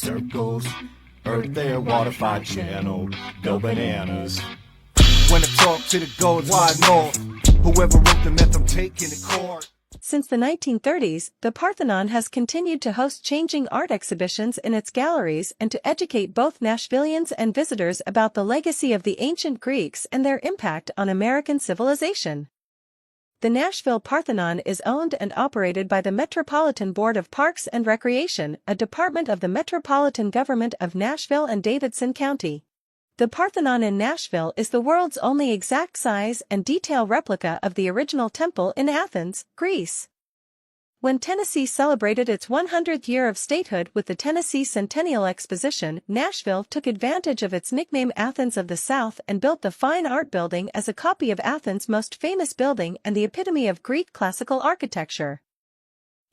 circles. Earth, air, water, 5 channel, go bananas. When I talk to the gods, wide north. Whoever wrote the myth, I'm taking the court. Since the 1930s, the Parthenon has continued to host changing art exhibitions in its galleries and to educate both Nashvillians and visitors about the legacy of the ancient Greeks and their impact on American civilization. The Nashville Parthenon is owned and operated by the Metropolitan Board of Parks and Recreation, a department of the Metropolitan Government of Nashville and Davidson County. The Parthenon in Nashville is the world's only exact size and detail replica of the original temple in Athens, Greece. When Tennessee celebrated its 100th year of statehood with the Tennessee Centennial Exposition, Nashville took advantage of its nickname Athens of the South and built the Fine Art Building as a copy of Athens' most famous building and the epitome of Greek classical architecture.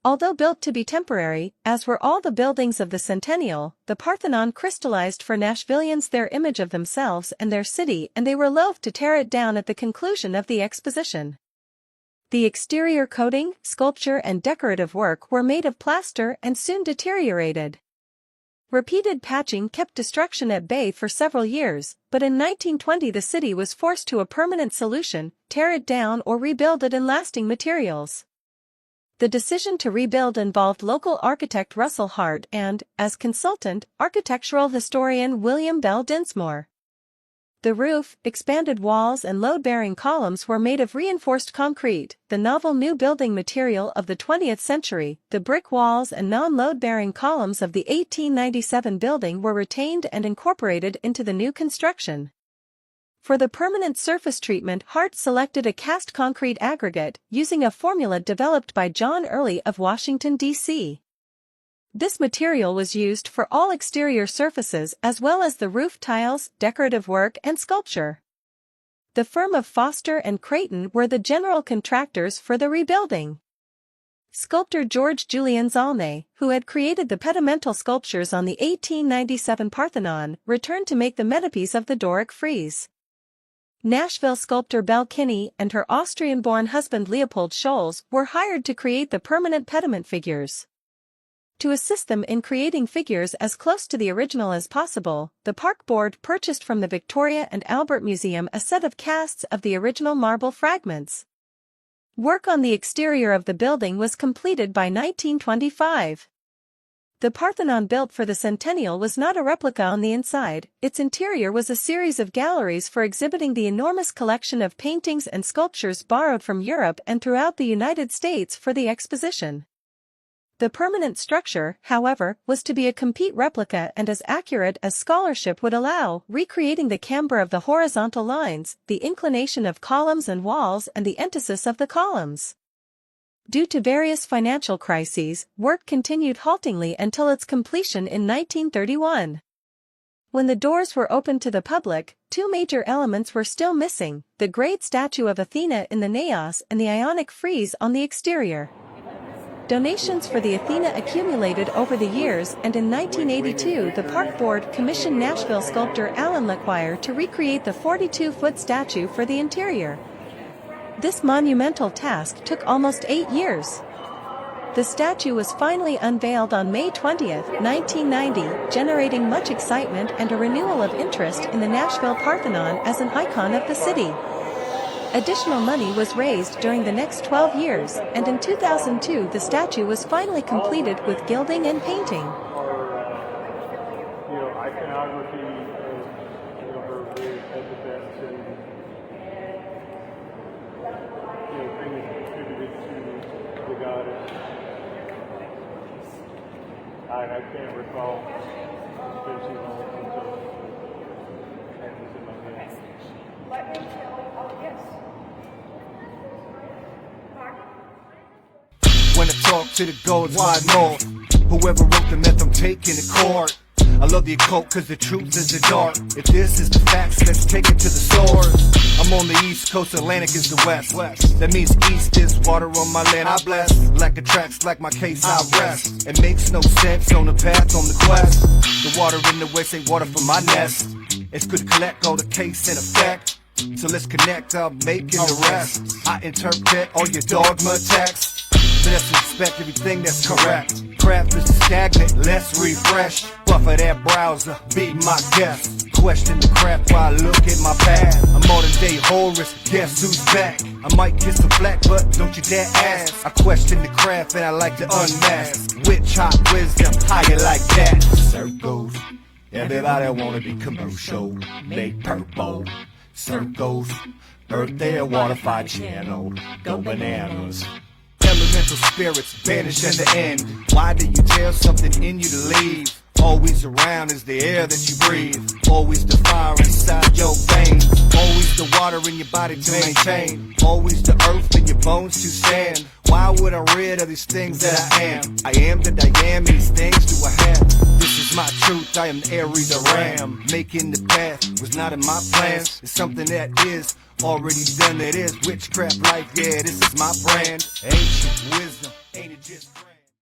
Although built to be temporary, as were all the buildings of the Centennial, the Parthenon crystallized for Nashvillians their image of themselves and their city, and they were loath to tear it down at the conclusion of the exposition. The exterior coating, sculpture and decorative work were made of plaster and soon deteriorated. Repeated patching kept destruction at bay for several years, but in 1920 the city was forced to a permanent solution: tear it down or rebuild it in lasting materials. The decision to rebuild involved local architect Russell Hart and, as consultant, architectural historian William Bell Dinsmore. The roof, expanded walls and load-bearing columns were made of reinforced concrete, the novel new building material of the 20th century. The brick walls and non-load-bearing columns of the 1897 building were retained and incorporated into the new construction. For the permanent surface treatment, Hart selected a cast concrete aggregate, using a formula developed by John Early of Washington, D.C. This material was used for all exterior surfaces as well as the roof tiles, decorative work and sculpture. The firm of Foster and Creighton were the general contractors for the rebuilding. Sculptor George Julian Zalnay, who had created the pedimental sculptures on the 1897 Parthenon, returned to make the metapiece of the Doric frieze. Nashville sculptor Belle Kinney and her Austrian-born husband Leopold Scholz were hired to create the permanent pediment figures. To assist them in creating figures as close to the original as possible, the Park Board purchased from the Victoria and Albert Museum a set of casts of the original marble fragments. Work on the exterior of the building was completed by 1925. The Parthenon built for the Centennial was not a replica on the inside. Its interior was a series of galleries for exhibiting the enormous collection of paintings and sculptures borrowed from Europe and throughout the United States for the exposition. The permanent structure, however, was to be a complete replica and as accurate as scholarship would allow, recreating the camber of the horizontal lines, the inclination of columns and walls and the entasis of the columns. Due to various financial crises, work continued haltingly until its completion in 1931. When the doors were opened to the public, two major elements were still missing: the great statue of Athena in the naos and the Ionic frieze on the exterior. Donations for the Athena accumulated over the years, and in 1982 the Park Board commissioned Nashville sculptor Alan Lequire to recreate the 42-foot statue for the interior. This monumental task took almost 8 years. The statue was finally unveiled on May 20, 1990, generating much excitement and a renewal of interest in the Nashville Parthenon as an icon of the city. Additional money was raised during the next 12 years, and in 2002 the statue was finally completed with gilding and painting. Iconography of her very epithets and things attributed to the goddess. I can't recall especially until had this in my head. Let me tell you, oh yes. When I talk to the gods, wide north. Whoever wrote the myth, I'm taking the court. I love the occult cause the truth is the dark. If this is the facts, let's take it to the source. I'm on the east coast, Atlantic is the west. That means east is water on my land, I bless. Lack of tracks, like my case, I rest. It makes no sense on the path, on the quest. The water in the west ain't water for my nest. It's good to collect all the case in effect. So let's connect, I'm making the rest. I interpret all your dogma texts. So let's respect everything that's correct. craft is stagnant, let's refresh. Buffer that browser, be my guest. Question the craft while I look at my past. A modern day Horus, guess who's back? I might kiss a flat, but don't you dare ask. I question the craft and I like to unmask. Witch hot wisdom, how you like that? Circles, everybody wanna be commercial. Make purple, circles, earth, air, water, fire channel. Go bananas. Elemental spirits vanish in the end. Why do you tell something in you to leave? Always around is the air that you breathe. Always the fire inside your veins. Always the water in your body to maintain. Always the earth in your bones to stand. Why would I rid of these things that I am? I am that I am, and these things do I have. This is my truth, I am Aries the Ram. Making the path was not in my plans. It's something that is already done, it is witchcraft life, yeah, this is my brand. Ancient wisdom, ain't it just